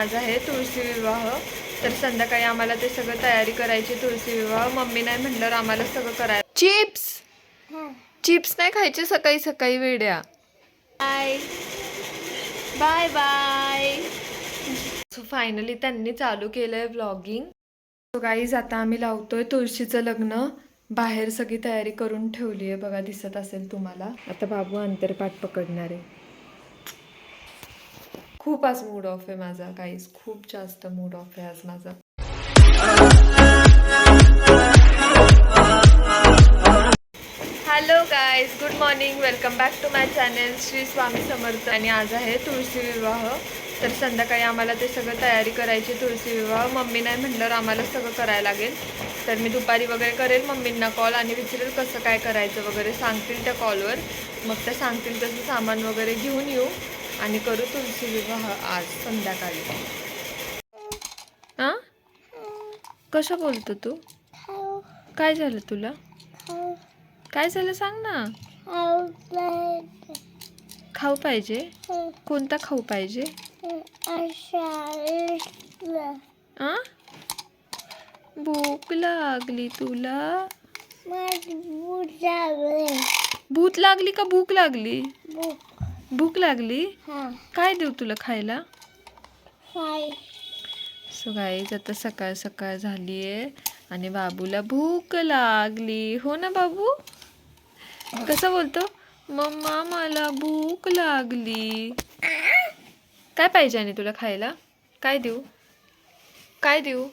आज आहे तुळशी विवाह. तर संध्याकाळी आम्हाला ते सगळं तयारी करायची. तुळशी विवाह मम्मी नाही म्हटल्यावर आम्हाला सगळं करायचं. चिप्स नाही खायचे सकाळी सकाळी वेड्या. Bye bye bye. So finally त्यांनी चालू केलंय व्लॉगिंग. सो गाईज आता आम्ही लावतोय तुळशीचं लग्न. बाहेर सगळी तयारी करून ठेवली आहे बघा, दिसत असेल तुम्हाला. आता बाबू अंतरपाठ पकडणार आहे. खूप आज मूड ऑफ आहे माझा गाईज, खूप जास्त मूड ऑफ आहे आज माझा. Hello guys, good morning, welcome back to my channel Shri Swami Samarth. आणि आज आहे तुळशी विवाह. तर संध्याकाळी आम्हाला ते सगळं तयारी करायची. तुळशी विवाह मम्मी नाही म्हटल्यावर आम्हाला सगळं करायला लागेल. तर मी दुपारी वगैरे करेल मम्मींना कॉल आणि विचारेल कसं काय करायचं वगैरे. सांगतील त्या कॉलवर, मग त्या सांगतील तसं सामान वगैरे घेऊन येऊ आणि करू तुळशी विवाह आज संध्याकाळी. हां, कसं बोलतो तू? काय झालं तुला? काय झालं सांग ना. खाऊ पाहिजे? कोणता खाऊ पाहिजे? भूक लागली तुला? भूक लागली का भूक लागली? भूक लागली. काय देऊ तुला खायला? सो गाईज आता सकाळ सकाळ झालीये आणि बाबूला भूक लागली. हो ना बाबू? कसं बोलतो? मम्मा मला भूक लागली. काय पाहिजे आणि तुला खायला? काय देऊ? काय देऊ?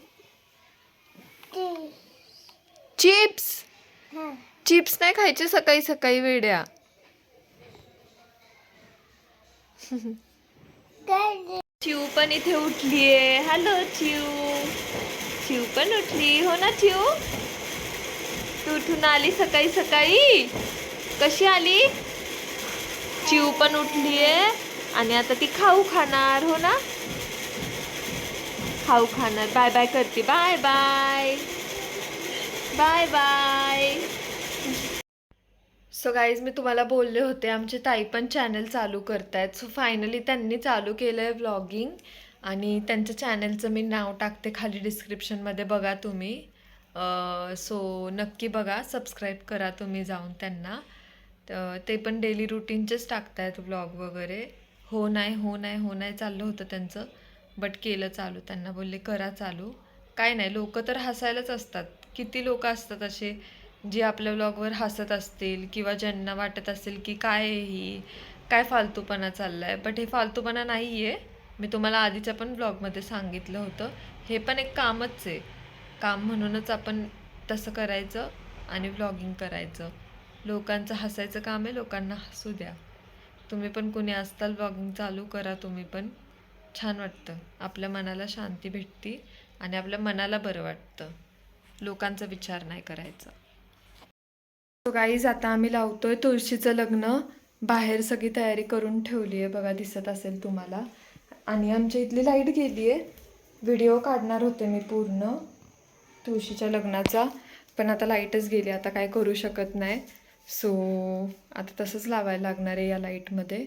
चिप्स. चिप्स नाही खायचे सकाळी सकाळी वेड्या. चिऊ पण इथे उठलीये. हॅलो चिऊ. चिऊ पण उठली. हो ना चिऊ? तू उठून आली सकाळी सकाळी? कशी आली? चिऊ पण उठलीये आणि आता ती खाऊ खाणार. हो ना? खाऊ खाणार. बाय बाय करते. Bye bye bye bye. So guys मी तुम्हाला बोलले होते आमचे ताई पण चॅनल चालू करतायत. सो फायनली त्यांनी चालू केलं आहे व्लॉगिंग आणि त्यांच्या चॅनलचं मी नाव टाकते खाली डिस्क्रिप्शनमध्ये, बघा तुम्ही. सो नक्की बघा, सबस्क्राईब करा तुम्ही जाऊन त्यांना. ते पण डेली रुटीनचेच टाकतायत व्लॉग वगैरे. हो नाही हो नाही हो नाही चाललं होतं त्यांचं, बट केलं चालू. त्यांना बोलले करा चालू. काय नाही, लोक तर हसायलाच असतात. किती लोक असतात असे जे आपल्या व्लॉगवर हसत असतील किंवा ज्यांना वाटत असेल की काय ही काय फालतूपणा चाललाय. बट हे फालतूपणा नाही आहे. मी तुम्हाला आधीच्या पण व्लॉगमध्ये सांगितलं होतं, हे पण एक कामच आहे. काम म्हणूनच आपण तसं करायचं आणि व्लॉगिंग करायचं. लोकांचं हसायचं काम आहे, लोकांना हसू द्या. तुम्ही पण कुणी असताल व्लॉगिंग चालू करा तुम्ही पण. छान वाटतं, आपल्या मनाला शांती भेटते आणि आपल्या मनाला बरं वाटतं. लोकांचा विचार नाही करायचा. सो गाईज आता आम्ही लावतोय तुळशीचं लग्न. बाहेर सगळी तयारी करून ठेवली आहे बघा, दिसत असेल तुम्हाला. आणि आमच्या इथली लाईट गेली आहे. व्हिडिओ काढणार होते मी पूर्ण तुळशीच्या लग्नाचा, पण आता लाईटच गेली. आता काय करू शकत नाही. सो आता तसंच लावायला लागणार आहे या लाईटमध्ये.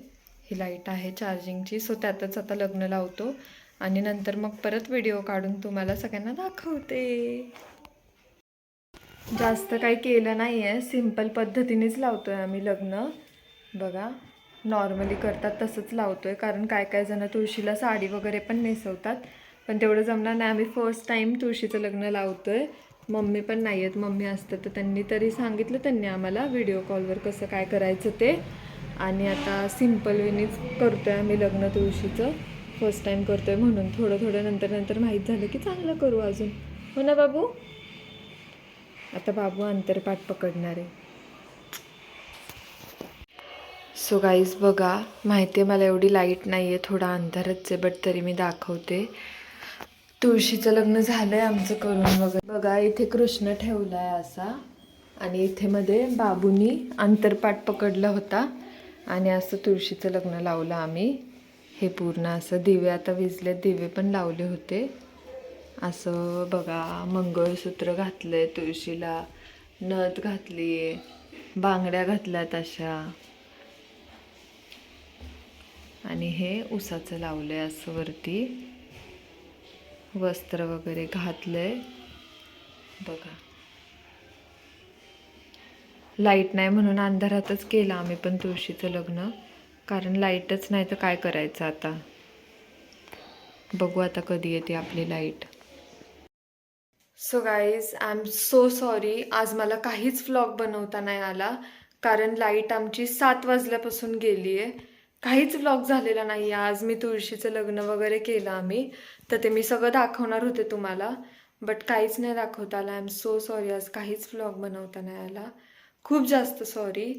ही लाईट आहे चार्जिंगची. सो त्यातच आता लग्न लावतो आणि नंतर मग परत व्हिडिओ काढून तुम्हाला सगळ्यांना दाखवते. जास्त काही केलं नाही आहे, सिंपल पद्धतीनेच लावतो आहे आम्ही लग्न. बघा, नॉर्मली करतात तसंच लावतो आहे. कारण काय काय जण तुळशीला साडी वगैरे पण नेसवतात, पण तेवढं जमणार नाही. आम्ही फर्स्ट टाईम तुळशीचं लग्न लावतो आहे. मम्मी पण नाही आहेत. मम्मी असतं तर त्यांनी तरी सांगितलं त्यांनी आम्हाला व्हिडिओ कॉलवर कसं काय करायचं ते. आणि आता सिंपल वेनीच करतो आहे आम्ही लग्न तुळशीचं. फर्स्ट टाईम करतो आहे म्हणून थोडं थोडं नंतर नंतर माहीत झालं की चांगलं करू अजून. हो ना बाबू? आता बाबू अंतरपाठ पकडणार आहे. सो गाईज बघा, माहिती आहे मला एवढी लाईट नाही आहे, थोडा अंधारच आहे, बट तरी मी दाखवते. तुळशीचं लग्न झालं आहे आमचं करून वगैरे. बघा इथे कृष्ण ठेवला आहे असा, आणि इथे मध्ये बाबूनी अंतरपाठ पकडला होता आणि असं तुळशीचं लग्न लावलं आम्ही. हे पूर्ण असं दिवे आता विजले, दिवे पण लावले होते. असं बघा, मंगळसूत्र घातलं आहे तुळशीला, नथ घातली आहे, बांगड्या घातल्यात अशा, आणि हे उसाचं लावलं आहे असं वरती. वस्त्र वगैरे घातलंय बघा. लाईट नाही म्हणून अंधारातच केलं आम्ही पण तुळशीचं लग्न, कारण लाईटच नाही तर काय करायचं आता. बघू आता कधी येते आपली light. So guys I am so sorry, आज मला काहीच व्लॉग बनवता नाही आला कारण लाईट आमची 7 वाजल्यापासून गेली आहे. काहीच व्लॉग झालेला नाही आहे. आज मी तुळशीचं लग्न वगैरे केलं आम्ही, तर ते मी सगळं दाखवणार होते तुम्हाला, बट काहीच नाही दाखवता आलं. आय एम सो सॉरी, आज काहीच व्लॉग बनवता नाही आला. खूप जास्त सॉरी.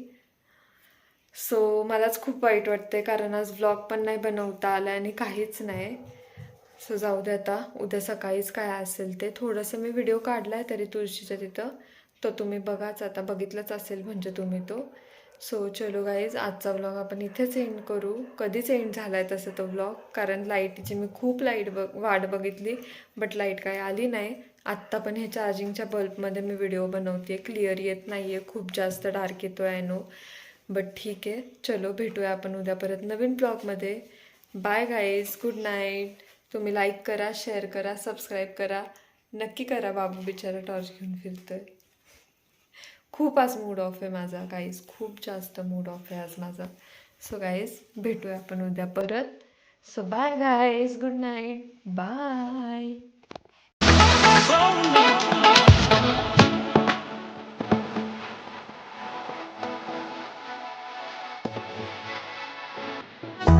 सो मलाच खूप वाईट वाटते कारण आज व्लॉग पण नाही बनवता आला आणि काहीच नाही. सो जाऊ दे आता, उद्या सकाळीच काय असेल ते. थोडंसं मी व्हिडिओ काढला आहे तरी तुळशीच्या तिथं, तो तुम्ही बघाच, आता बघितलंच असेल म्हणजे तुम्ही तो. सो चलो गाईज, आजचा व्लॉग आपण इथेच एंड करू. कधीच एंड झाला आहे तसं तो व्लॉग, कारण लाईटची मी खूप वाट बघितली बट लाईट काय आली नाही. आत्ता पण हे चार्जिंगच्या बल्बमध्ये मी व्हिडिओ बनवते, क्लिअर येत नाही आहे, खूप जास्त डार्क येतो आहे नो, बट ठीक आहे. चलो भेटूया आपण उद्या परत नवीन ब्लॉगमध्ये. Bye guys, good night. तुम्ही लाईक करा, शेअर करा, सबस्क्राईब करा, नक्की करा. बाबू बिचारा टॉर्च घेऊन फिरतोय. खूप आज मूड ऑफ आहे माझा गाईज, खूप जास्त मूड ऑफ आहे आज माझा. सो गाईज भेटूया आपण उद्या परत. So bye guys, good night, bye.